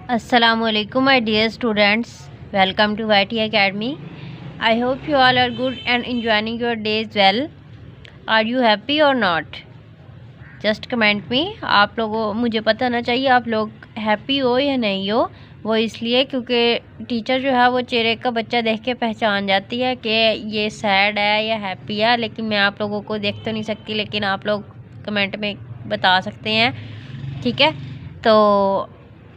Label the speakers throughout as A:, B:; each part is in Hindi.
A: Assalamualaikum my dear students, welcome to YT Academy. I hope you all are good and enjoying your days well. Are you happy or not? Just comment me. आप लोगों मुझे पता होना चाहिए आप लोग हैप्पी हो या नहीं हो। वो इसलिए क्योंकि टीचर जो है वो चेहरे का बच्चा देख के पहचान जाती है कि ये सैड है या हैप्पी है, लेकिन मैं आप लोगों को देख तो नहीं सकती, लेकिन आप लोग कमेंट में बता सकते हैं। ठीक है, तो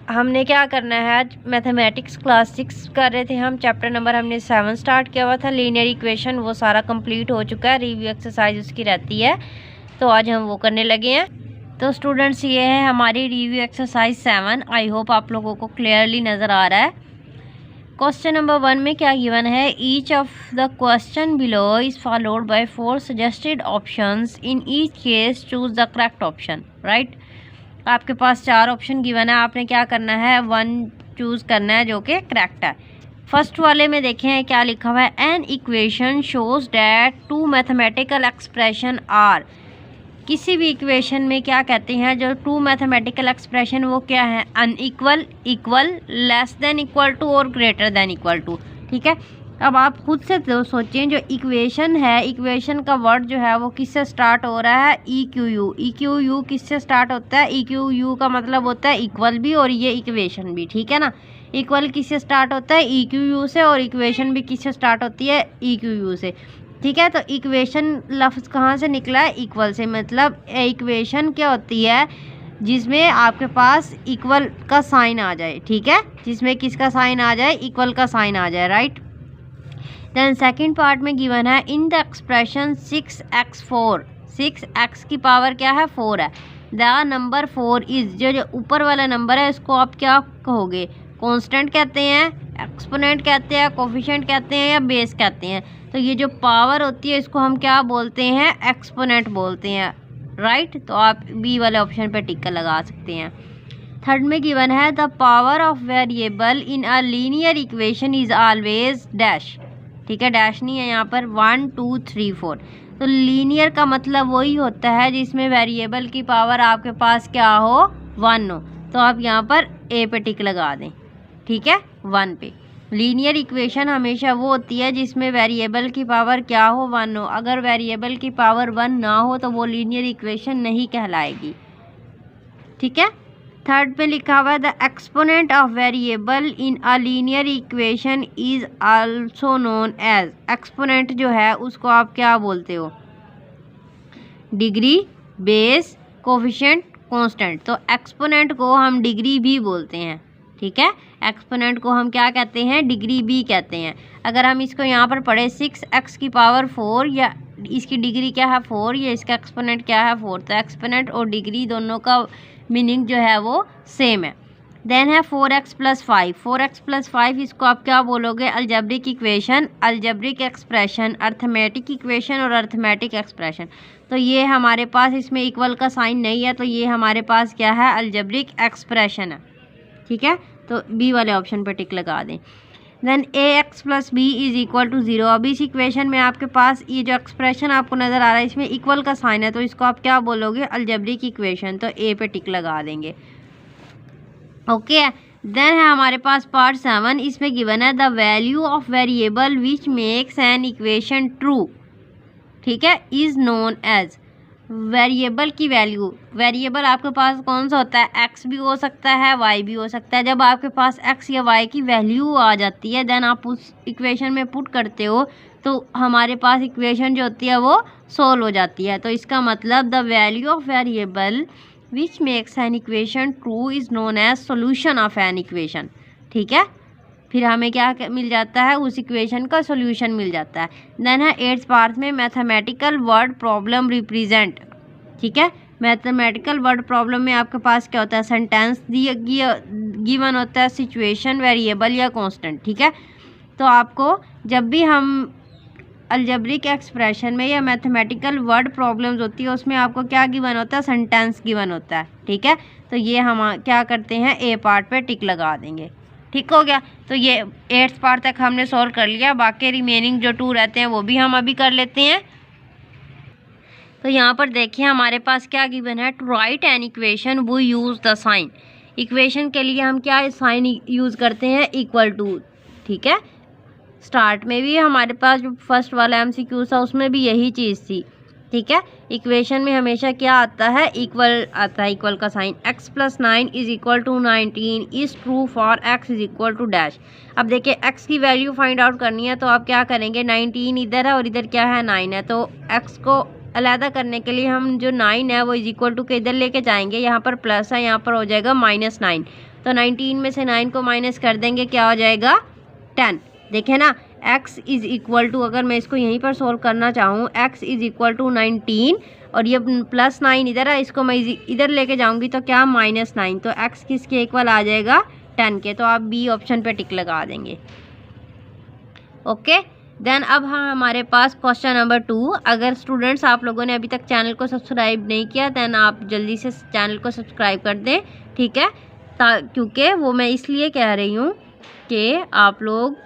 A: हमने क्या करना है, आज मैथमेटिक्स क्लास 6 कर रहे थे हम। चैप्टर नंबर हमने 7 स्टार्ट किया हुआ था, लीनियर इक्वेशन, वो सारा कंप्लीट हो चुका है। रिव्यू एक्सरसाइज उसकी रहती है, तो आज हम वो करने लगे हैं। तो स्टूडेंट्स ये है हमारी रिव्यू एक्सरसाइज 7। आई होप आप लोगों को क्लियरली नज़र आ रहा है। क्वेश्चन नंबर 1 में क्या गिवन है, each of the question below is followed by 4 suggested options, in each case choose the correct option. Right, आपके पास 4 ऑप्शन गिवन है, आपने क्या करना है 1 चूज़ करना है जो कि करेक्ट है। फर्स्ट वाले में देखें क्या लिखा हुआ है, an equation shows that 2 mathematical expression are. किसी भी इक्वेशन में क्या कहते हैं, जो 2 मैथमेटिकल एक्सप्रेशन वो क्या है, unequal, equal, less than equal to और ग्रेटर देन इक्वल टू। ठीक है, अब आप खुद से तो सोचें, जो इक्वेशन है, इक्वेशन का वर्ड जो है वो किससे स्टार्ट हो रहा है, E Q U. E Q U किससे स्टार्ट होता है, ई क्यू यू का मतलब होता है इक्वल भी और ये इक्वेशन भी। ठीक है ना, इक्वल किससे स्टार्ट होता है, ई क्यू यू से, और इक्वेशन भी किससे स्टार्ट होती है, ई क्यू यू से। ठीक है, तो इक्वेशन लफ्ज़ कहाँ से निकला है, इक्वल से। मतलब इक्वेशन क्या होती है, जिसमें आपके पास इक्वल का साइन आ जाए। ठीक है, जिसमें किसका साइन आ जाए, इक्वल का साइन आ जाए। राइट, देन सेकंड पार्ट में गिवन है, in the expression 6x4, 6x की पावर क्या है, 4 है। द नंबर 4 इज, जो ऊपर वाला नंबर है इसको आप क्या कहोगे, कांस्टेंट कहते हैं, एक्सपोनेंट कहते हैं, कोफिशिएंट कहते हैं, या बेस कहते हैं। तो ये जो पावर होती है इसको हम क्या बोलते हैं, एक्सपोनेंट बोलते हैं। राइट, तो आप बी वाले ऑप्शन पे टिक लगा सकते हैं। थर्ड में गिवन है, the power of variable in a linear equation is always dash. ठीक है, डैश नहीं है यहाँ पर, 1 2 3 4। तो लीनियर का मतलब वही होता है जिसमें वेरिएबल की पावर आपके पास क्या हो, 1 हो। तो आप यहाँ पर ए पे टिक लगा दें। ठीक है, 1 पे। लीनियर इक्वेशन हमेशा वो होती है जिसमें वेरिएबल की पावर क्या हो, 1 हो। अगर वेरिएबल की पावर 1 ना हो तो वो लीनियर इक्वेशन नहीं कहलाएगी। ठीक है, थर्ड पे लिखा हुआ है, the exponent of variable in a linear equation is also known as. Exponent जो है उसको आप क्या बोलते हो, डिग्री, बेस, कोफिशिएंट, कांस्टेंट। तो एक्सपोनेंट को हम डिग्री भी बोलते हैं। ठीक है, एक्सपोनेंट को हम क्या कहते हैं, डिग्री भी कहते हैं। अगर हम इसको यहाँ पर पढ़े 6x की पावर 4, या इसकी डिग्री क्या है 4, या इसका एक्सपोनेंट क्या है 4, तो एक्सपोनेंट और डिग्री दोनों का मीनिंग जो है वो सेम है। देन है 4x + 5, 4x + 5 इसको आप क्या बोलोगे, algebraic equation, algebraic expression, arithmetic equation और अर्थमेटिक एक्सप्रेशन। तो ये हमारे पास इसमें इक्वल का साइन नहीं है, तो ये हमारे पास क्या है, अलजेब्रिक एक्सप्रेशन है। ठीक है, तो बी वाले ऑप्शन पर टिक लगा दें। Then ax + b = 0। अब इस इक्वेशन में आपके पास ये जो एक्सप्रेशन आपको नज़र आ रहा है इसमें इक्वल का साइन है, तो इसको आप क्या बोलोगे, अलजेब्रिक इक्वेशन। तो ए पे टिक लगा देंगे। ओके, देन है हमारे पास पार्ट 7, इसमें गिवन है, the value of variable which makes an equation true. ठीक है, इज़ नोन एज। वेरिएबल की वैल्यू, वेरिएबल आपके पास कौन सा होता है, एक्स भी हो सकता है, वाई भी हो सकता है। जब आपके पास एक्स या वाई की वैल्यू आ जाती है, देन आप उस इक्वेशन में पुट करते हो, तो हमारे पास इक्वेशन जो होती है वो सोल्व हो जाती है। तो इसका मतलब the value of variable which makes an equation true is known as solution of an equation. ठीक है, फिर हमें क्या मिल जाता है, उस इक्वेशन का सॉल्यूशन मिल जाता है। देन है 8th पार्ट में, मैथमेटिकल वर्ड प्रॉब्लम रिप्रेजेंट। ठीक है, मैथमेटिकल वर्ड प्रॉब्लम में आपके पास क्या होता है, सेंटेंस गिवन होता है, सिचुएशन, वेरिएबल या कांस्टेंट। ठीक है, तो आपको जब भी हम अलजेब्रिक एक्सप्रेशन में या मैथमेटिकल वर्ड प्रॉब्लम्स होती है उसमें आपको क्या गिवन होता है, सेंटेंस गिवन होता है। ठीक है, तो ये हम क्या करते हैं, ए पार्ट पे टिक लगा देंगे। ठीक हो गया, तो ये 8th पार्ट तक हमने सॉल्व कर लिया। बाकी रिमेनिंग जो 2 रहते हैं वो भी हम अभी कर लेते हैं। तो यहाँ पर देखिए हमारे पास क्या गिवन है, to write an equation we use the sign. Equation के लिए हम क्या साइन यूज़ करते हैं, इक्वल टू। ठीक है, स्टार्ट में भी हमारे पास जो फर्स्ट वाला MCQ था उसमें भी यही चीज़ थी। ठीक है, इक्वेशन में हमेशा क्या आता है, इक्वल आता है, इक्वल का sign. x + 9 = 19 is true for x = dash. अब देखिए x की वैल्यू फाइंड आउट करनी है तो आप क्या करेंगे, 19 इधर है और इधर क्या है, 9 है, तो x को अलहदा करने के लिए हम जो 9 है वो इक्वल टू के इधर लेके जाएंगे, यहाँ पर प्लस है, यहाँ पर हो जाएगा -9। तो 19 में से 9 को माइनस कर देंगे, क्या हो जाएगा, 10। देखें ना, x = अगर मैं इसको यहीं पर सोल्व करना चाहूँ, x = 19 और ये +9 इधर है, इसको मैं इधर लेके जाऊँगी तो क्या, -9। तो x किसके इक्वल आ जाएगा, 10 के। तो आप बी ऑप्शन पे टिक लगा देंगे। ओके, देन अब हमारे पास क्वेश्चन नंबर 2। अगर स्टूडेंट्स आप लोगों ने अभी तक चैनल को सब्सक्राइब नहीं किया देन आप जल्दी से चैनल को सब्सक्राइब कर दें। ठीक है, क्योंकि वो मैं इसलिए कह रही हूँ कि आप लोग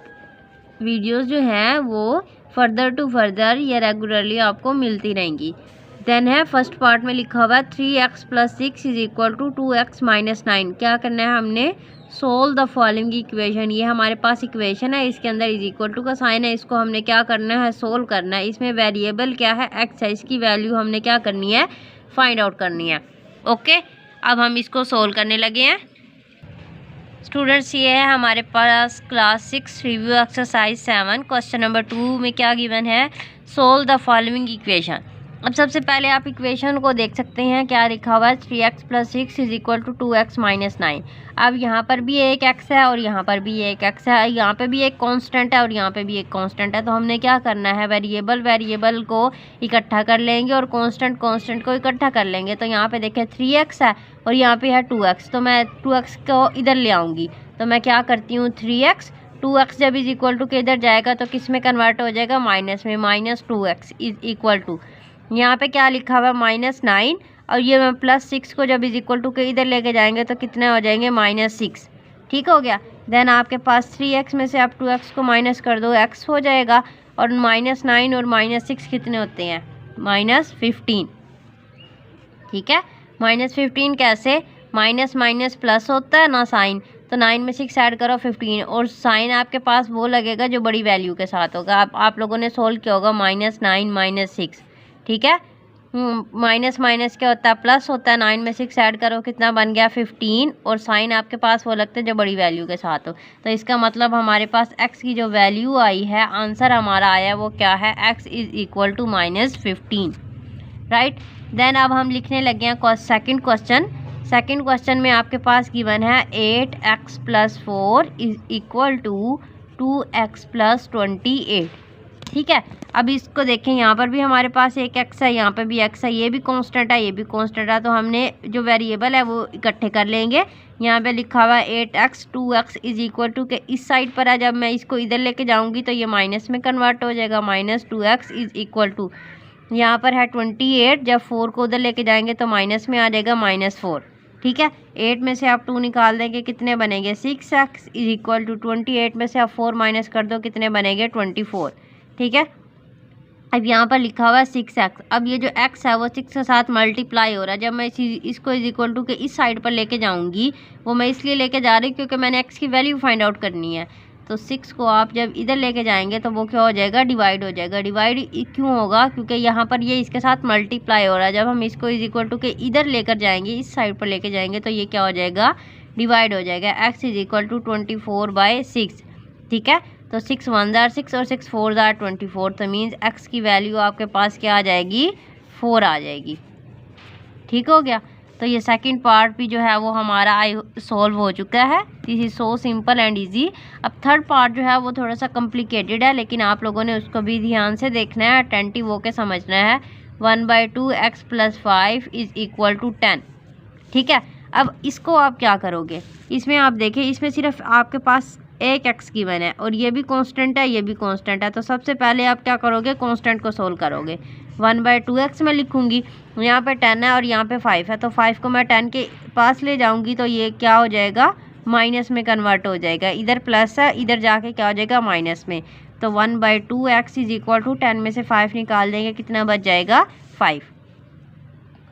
A: वीडियोस जो हैं वो फर्दर टू फर्दर या रेगुलरली आपको मिलती रहेंगी। देन है फर्स्ट पार्ट में लिखा हुआ है 3x + 6 = 2x - 9। क्या करना है हमने, सोल्व द फॉलोइंग इक्वेशन। ये हमारे पास इक्वेशन है, इसके अंदर = का साइन है, इसको हमने क्या करना है, सोल्व करना है। इसमें वेरिएबल क्या है, x है, इसकी वैल्यू हमने क्या करनी है, फाइंड आउट करनी है। ओके, अब हम इसको सोल्व करने लगे हैं। स्टूडेंट्स ये है हमारे पास class 6 review exercise 7। Question number 2 में क्या गिवन है, सोल्व द फॉलोइंग इक्वेशन। अब सबसे पहले आप इक्वेशन को देख सकते हैं, क्या लिखा हुआ है, 3x + 6 = 2x - 9। अब यहाँ पर भी एक x है और यहाँ पर भी एक x है, यहाँ पे भी एक कांस्टेंट है और यहाँ पे भी एक कांस्टेंट है। तो हमने क्या करना है, वेरिएबल को इकट्ठा कर लेंगे और कांस्टेंट को इकट्ठा कर लेंगे। तो यहाँ पे देखें 3x है और यहाँ पे है 2x, तो मैं 2x को इधर ले आऊँगी। तो मैं क्या करती हूँ, 3x 2x जब = के इधर जाएगा तो किस में कन्वर्ट हो जाएगा, माइनस में, -2x = यहाँ पे क्या लिखा हुआ है, -9 और ये मैं +6 को जब = के इधर लेके जाएंगे तो कितने हो जाएंगे, -6। ठीक हो गया। देन आपके पास 3x में से आप 2x को माइनस कर दो, x हो जाएगा और -9 और -6 कितने होते हैं, -15। ठीक है, -15 कैसे, माइनस प्लस होता है ना साइन, तो 9 में 6 ऐड करो 15 और साइन आपके पास वो लगेगा जो बड़ी वैल्यू के साथ होगा। आप लोगों ने सोल्व किया होगा, -9 - 6। ठीक है, माइनस क्या होता है, प्लस होता है। 9 में 6 ऐड करो, कितना बन गया, 15 और साइन आपके पास वो लगता है जो बड़ी वैल्यू के साथ हो। तो इसका मतलब हमारे पास x की जो वैल्यू आई है, आंसर हमारा आया वो क्या है, x = -15। राइट। देन अब हम लिखने लगे हैं सेकंड क्वेश्चन। सेकंड क्वेश्चन में आपके पास गिवन है 8x + 4 = 2x + 28। ठीक है, अब इसको देखें, यहाँ पर भी हमारे पास एक x है, यहाँ पे भी x है, ये भी कांस्टेंट है, ये भी कांस्टेंट है। तो हमने जो वेरिएबल है वो इकट्ठे कर लेंगे। यहाँ पे लिखा हुआ है 8x 2x = के इस साइड पर है, जब मैं इसको इधर लेके जाऊँगी तो ये माइनस में कन्वर्ट हो जाएगा, -2x = यहाँ पर है 28, जब 4 को उधर लेके जाएंगे तो माइनस में आ जाएगा, -4। ठीक है, 8 में से आप 2 निकाल देंगे, कितने बनेंगे, 6x = 28 में से आप 4 माइनस कर दो, कितने बनेंगे, 24। ठीक है, अब यहाँ पर लिखा हुआ है 6x। अब ये जो x है वो 6 के साथ मल्टीप्लाई हो रहा है। जब मैं इसको = के इस साइड पर लेके जाऊँगी, वो मैं इसलिए लेके जा रही हूँ क्योंकि मैंने x की वैल्यू फाइंड आउट करनी है। तो 6 को आप जब इधर लेके जाएंगे तो वो क्या हो जाएगा, डिवाइड हो जाएगा। डिवाइड क्यों होगा, क्योंकि यहाँ पर ये इसके साथ मल्टीप्लाई हो रहा है। जब हम इसको = के इधर लेकर जाएंगे, इस साइड पर लेके जाएंगे तो ये क्या हो जाएगा, डिवाइड हो जाएगा। x = 24/6। ठीक है, तो 6 1 = 6 और 6 4 = 24। तो मीन्स x की वैल्यू आपके पास क्या आ जाएगी, 4 आ जाएगी। ठीक हो गया। तो ये सेकंड पार्ट भी जो है वो हमारा सॉल्व हो चुका है। This is so simple and easy. अब थर्ड पार्ट जो है वो थोड़ा सा कॉम्प्लिकेटेड है, लेकिन आप लोगों ने उसको भी ध्यान से देखना है, अटेंटिव होकर समझना है। 1/2x + 5 = 10। ठीक है, अब इसको आप क्या करोगे, इसमें आप देखें, इसमें सिर्फ आपके पास एक x गिवन है और ये भी कांस्टेंट है, ये भी कांस्टेंट है। तो सबसे पहले आप क्या करोगे, कांस्टेंट को सोल्व करोगे। 1/2x में लिखूंगी, यहाँ पे 10 है और यहाँ पे 5 है, तो 5 को मैं 10 के पास ले जाऊंगी तो ये क्या हो जाएगा, माइनस में कन्वर्ट हो जाएगा। इधर प्लस है, इधर जाके क्या हो जाएगा, माइनस में। तो 1/2x = 10 में से 5 निकाल देंगे, कितना बच जाएगा, 5।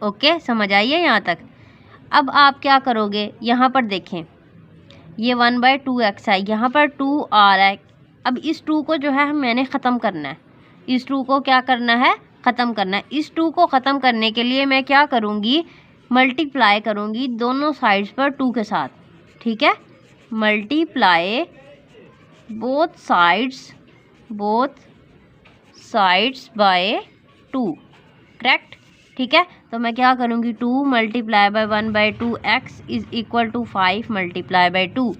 A: ओके, समझ आइए यहाँ तक। अब आप क्या करोगे, यहाँ पर देखें ये 1/2x है, यहाँ पर 2 आ रहा है। अब इस 2 को जो है मैंने ख़त्म करना है, इस 2 को क्या करना है, ख़त्म करना है। इस 2 को ख़त्म करने के लिए मैं क्या करूँगी, मल्टीप्लाई करूँगी दोनों साइड्स पर 2 के साथ, ठीक है। Multiply both sides by 2, correct, ठीक है। तो मैं क्या करूँगी, 2 multiply by 1/2x is equal to 5 multiply by 2,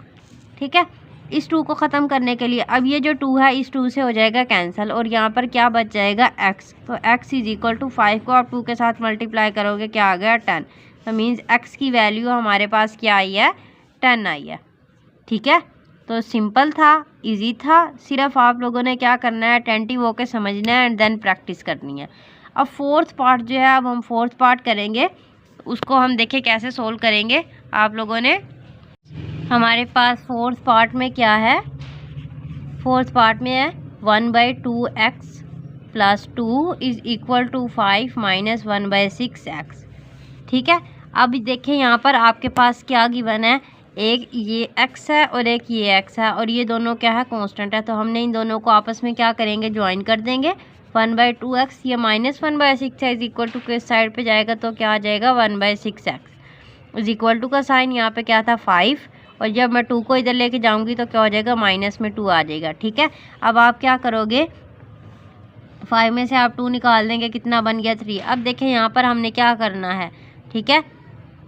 A: ठीक है। इस 2 को ख़त्म करने के लिए अब ये जो 2 है इस 2 से हो जाएगा कैंसिल और यहाँ पर क्या बच जाएगा x। तो x इज़ इक्वल टू 5 को आप 2 के साथ मल्टीप्लाई करोगे, क्या आ गया 10। तो मीन्स x की वैल्यू हमारे पास क्या आई है, 10 आई है, ठीक है। तो सिंपल था, इजी था, सिर्फ आप लोगों ने क्या करना है, अटेंटिव होकर समझना है एंड देन प्रैक्टिस करनी है। अब फोर्थ पार्ट जो है, अब हम फोर्थ पार्ट करेंगे, उसको हम देखें कैसे सोल्व करेंगे। आप लोगों ने, हमारे पास फोर्थ पार्ट में क्या है, फोर्थ पार्ट में है 1/2x plus 2 is equal to 5 minus 1/6x, ठीक है। अब देखें यहाँ पर आपके पास क्या गिवन है, एक ये x है और एक ये x है और ये दोनों क्या है, कांस्टेंट है। तो हमने इन दोनों को आपस में क्या करेंगे, ज्वाइन कर देंगे। 1/2x ये माइनस 1/6 है, इज इक्वल टू के साइड पे जाएगा तो क्या आ जाएगा, 1/6x इज इक्वल टू का साइन यहाँ पे क्या था 5, और जब मैं 2 को इधर लेके जाऊँगी तो क्या हो जाएगा, माइनस में 2 आ जाएगा, ठीक है। अब आप क्या करोगे, 5 में से आप 2 निकाल देंगे, कितना बन गया 3। अब देखें यहाँ पर हमने क्या करना है, ठीक है,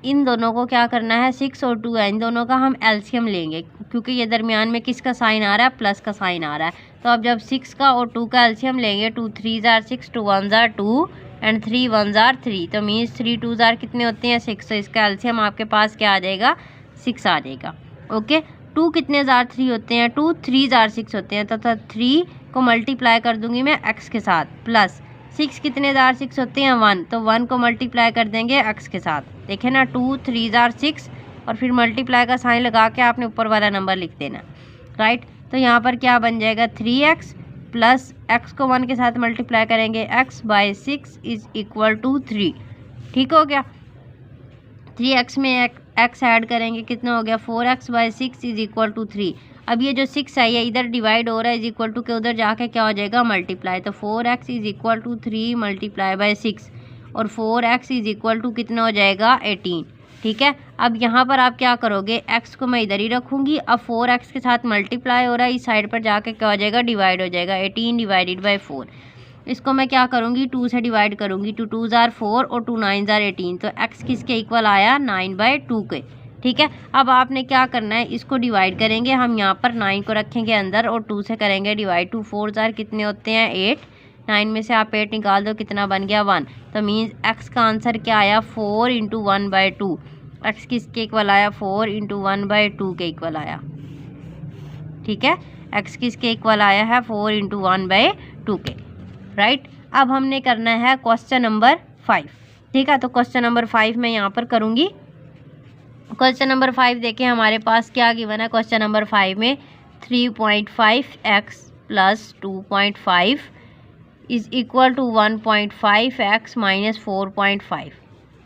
A: इन दोनों को क्या करना है, 6 और 2 है, इन दोनों का हम एलसीएम लेंगे क्योंकि ये दरमियान में किसका साइन आ रहा है, प्लस का साइन आ रहा है। तो अब जब 6 का और 2 का एलसीएम लेंगे, 2 3 जार 6, 2 1 जार 2 एंड 3 1 जार 3, तो मीन्स 3 2 जार कितने होते हैं, 6। तो इसका एलसीएम आपके पास क्या आ जाएगा, 6 आ जाएगा, ओके। 2 कितने जार 3 होते हैं, 2 3 जार 6 होते हैं, तो 3 को मल्टीप्लाई कर दूंगी मैं x के साथ, प्लस 6 कितने जार 6 होते हैं, 1, तो 1 को मल्टीप्लाई कर देंगे x के साथ। देखें ना, 2 3 जार 6 और फिर मल्टीप्लाई का साइन लगा के आपने ऊपर वाला नंबर लिख देना, राइट। तो यहाँ पर क्या बन जाएगा, 3x प्लस x को 1 के साथ मल्टीप्लाई करेंगे, x/6 इज इक्वल टू 3, ठीक हो गया। 3x में x ऐड करेंगे, कितना हो गया, 4x/6 इज इक्वल टू 3। अब ये जो 6 है ये इधर डिवाइड हो रहा है, इज इक्वल टू के उधर जाके क्या हो जाएगा, मल्टीप्लाई। तो 4x is equal to 3 multiply by 6 और 4x इज इक्वल टू कितना हो जाएगा, 18, ठीक है। अब यहाँ पर आप क्या करोगे, x को मैं इधर ही रखूँगी। अब 4x के साथ मल्टीप्लाई हो रहा है, इस साइड पर जाके क्या हो जाएगा, डिवाइड हो जाएगा, 18 डिवाइडेड बाई 4। इसको मैं क्या करूँगी, 2 से डिवाइड करूँगी, 2 2 जार 4 और 2 9 जार 18, तो x किसके इक्वल आया, 9/2 के, ठीक है। अब आपने क्या करना है, इसको डिवाइड करेंगे, हम यहाँ पर 9 को रखेंगे अंदर और 2 से करेंगे डिवाइड। 2 4 जार कितने होते हैं, 8, 9 में से आप 8 निकाल दो, कितना बन गया, 1। तो मीन्स x का आंसर क्या आया, 4 × 1/2। x किसके इक्वल आया, 4 × 1/2 के इक्वल आया, ठीक है। x किसके इक्वल आया है, 4 × 1/2 के, राइट। अब हमने करना है क्वेश्चन नंबर 5, ठीक है। तो क्वेश्चन नंबर 5 मैं यहाँ पर करूँगी। क्वेश्चन नंबर 5 देखें हमारे पास क्या गिवन है। क्वेश्चन नंबर 5 में 3.5x plus 2.5 is equal to 1.5x minus 4.5,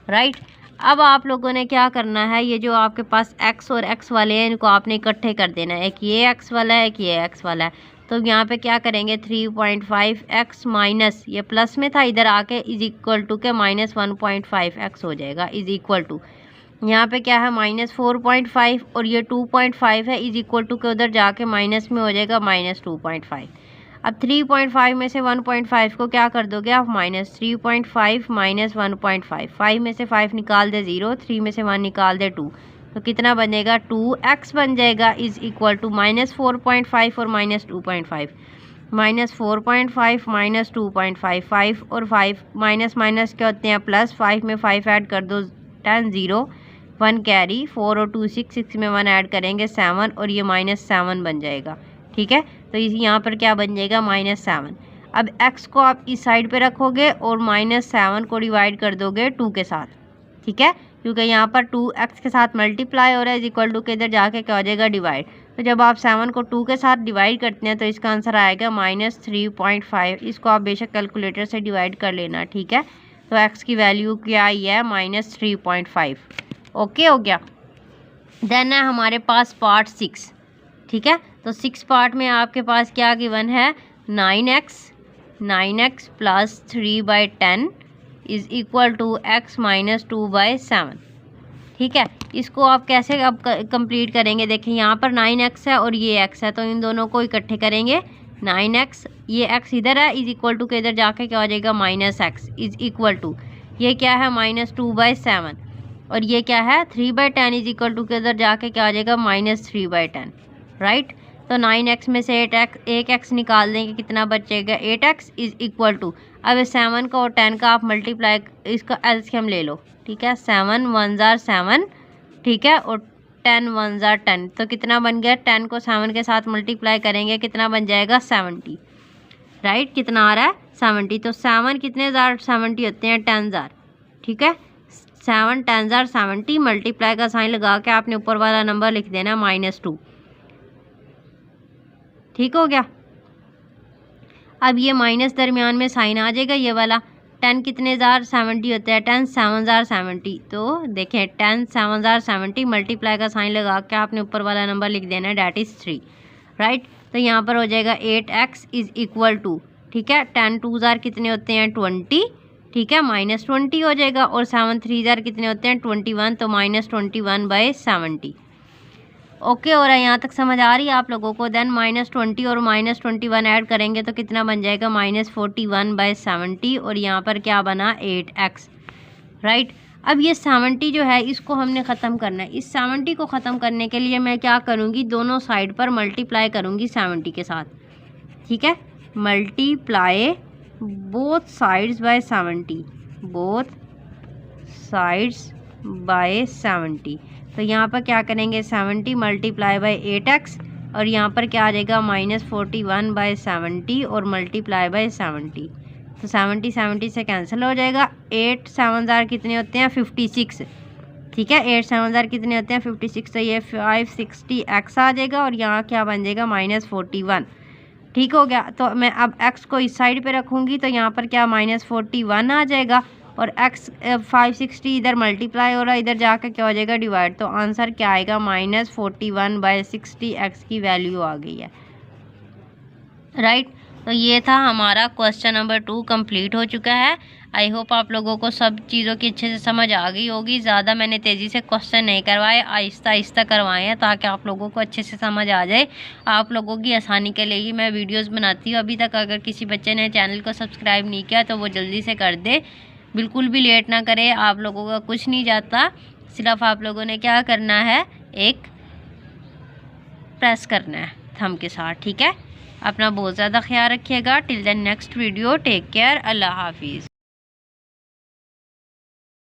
A: right. अब आप लोगों ने क्या करना है, ये जो आपके पास x और x वाले हैं इनको आपने इकट्ठे कर देना है, एक ये x वाला है, एक ये x वाला है। तो यहाँ पे क्या करेंगे, 3.5x माइनस, ये प्लस में था, इधर आके इज इक्वल टू के माइनस 1.5x हो जाएगा, इज इक्वल टू, यहाँ पे क्या है, माइनस 4.5 और ये 2.5 है, इज इक्वल टू के उधर जाके माइनस में हो जाएगा माइनस 2.5। अब 3.5 में से 1.5 को क्या कर दोगे आप, माइनस 3.5 माइनस 1.5, 5 में से 5 निकाल दे 0, 3 में से 1 निकाल दे 2, तो कितना बनेगा, 2x बन जाएगा, इज इक्वल टू माइनस 4.5 और माइनस 2.5, माइनस 4.5 माइनस 2.5, 5 और 5 माइनस माइनस क्या होते हैं, प्लस, 5 में 5 ऐड कर दो, 10 0 1 कैरी, 4 और 2 6, 6 में 1 ऐड करेंगे 7 और ये -7 बन जाएगा, ठीक है। तो इस यहाँ पर क्या बन जाएगा, -7। अब x को आप इस साइड पे रखोगे और -7 को डिवाइड कर दोगे 2 के साथ, ठीक है, क्योंकि यहाँ पर 2x के साथ मल्टीप्लाई हो रहा है, इज इक्वल टू के इधर जाके क्या हो जाएगा, डिवाइड। तो जब आप 7 को 2 के साथ डिवाइड करते हैं तो इसका आंसर आएगा -3.5। इसको आप बेशक कैलकुलेटर से डिवाइड कर लेना, ठीक है। तो x की वैल्यू क्या आई है, -3.5, ओके हो गया। देन है हमारे पास पार्ट 6, ठीक है। तो 6 पार्ट में आपके पास क्या गिवन है, 9x plus 3/10 is equal to x minus 2/7, ठीक है। इसको आप कैसे अब कंप्लीट करेंगे, देखिए यहाँ पर 9x है और ये x है, तो इन दोनों को इकट्ठे करेंगे। 9x, ये x इधर है, इज इक्वल टू के इधर जाके क्या हो जाएगा, -x इज इक्वल टू ये क्या है -2/7, और ये क्या है 3/10 इज इक्वल टू के इधर जाके क्या हो जाएगा -3/10, राइट। तो 9x में से 8x निकाल देंगे, कितना बचेगा 8x इज इक्वल टू, अब 7 का और 10 का आप मल्टीप्लाई इसका एलसीएम ले लो, ठीक है। 7 1 जार 7, ठीक है, और 10 1 जार 10, तो कितना बन गया, 10 को 7 के साथ मल्टीप्लाई करेंगे कितना बन जाएगा 70, राइट। कितना आ रहा है 70, तो 7 कितने जार 70 होते हैं 10 जार, ठीक है। 7 10 जार 70, मल्टीप्लाई का साइन लगा के आपने ऊपर वाला नंबर लिख देना -2, ठीक हो गया। अब ये माइनस दरमियान में साइन आ जाएगा ये वाला। 10 कितने जार 70 होते हैं, 10 7 जार 70, तो देखें 10 7 जार 70, मल्टीप्लाई का साइन लगा के आपने ऊपर वाला नंबर लिख देना है, डैट इज़ 3, राइट। तो यहाँ पर हो जाएगा 8x इज इक्वल टू, ठीक है, 10 2 जार कितने होते हैं 20, ठीक है, -20 हो जाएगा, और 7 3 जार कितने होते हैं 21, तो -21/70, ओके हो रहा है, यहाँ तक समझ आ रही है आप लोगों को। देन -20 और -21 ऐड करेंगे तो कितना बन जाएगा -41/70, और यहाँ पर क्या बना 8x, राइट। अब ये 70 जो है इसको हमने ख़त्म करना है। इस 70 को ख़त्म करने के लिए मैं क्या करूँगी, दोनों साइड पर मल्टीप्लाई करूँगी 70 के साथ, ठीक है। Multiply both sides bye 70, both sides bye 70, तो यहाँ पर क्या करेंगे 70 मल्टीप्लाई बाय 8x, और यहाँ पर क्या आ जाएगा -41/70 और मल्टीप्लाई बाय 70, तो 70 से कैंसिल हो जाएगा। 8 7 जार कितने होते हैं 56, ठीक है, 8 7 जार कितने होते हैं 56, तो ये 560x आ जाएगा, और यहाँ क्या बन जाएगा -41, ठीक हो गया। तो मैं अब x को इस साइड पे रखूँगी, तो यहाँ पर क्या -41 आ जाएगा, और x 560 इधर मल्टीप्लाई हो रहा है, इधर जाकर क्या हो जाएगा डिवाइड, तो आंसर क्या आएगा -41/60, x की वैल्यू आ गई है, राइट। तो ये था हमारा क्वेश्चन नंबर 2 कंप्लीट हो चुका है। आई होप आप लोगों को सब चीज़ों की अच्छे से समझ आ गई होगी। ज़्यादा मैंने तेज़ी से क्वेश्चन नहीं करवाए, आहिस्ता आहिस्ता करवाए हैं ताकि आप लोगों को अच्छे से समझ आ जाए। आप लोगों की आसानी के लिए ही मैं वीडियोस बनाती हूँ। अभी तक अगर किसी बच्चे ने चैनल को सब्सक्राइब नहीं किया तो वो जल्दी से कर दे, बिल्कुल भी लेट ना करे। आप लोगों का कुछ नहीं जाता, सिर्फ आप लोगों ने क्या करना है, एक प्रेस करना है थंब के साथ, ठीक है। अपना बहुत ज़्यादा ख्याल रखिएगा। Till the next video, take care, अल्लाह हाफिज़।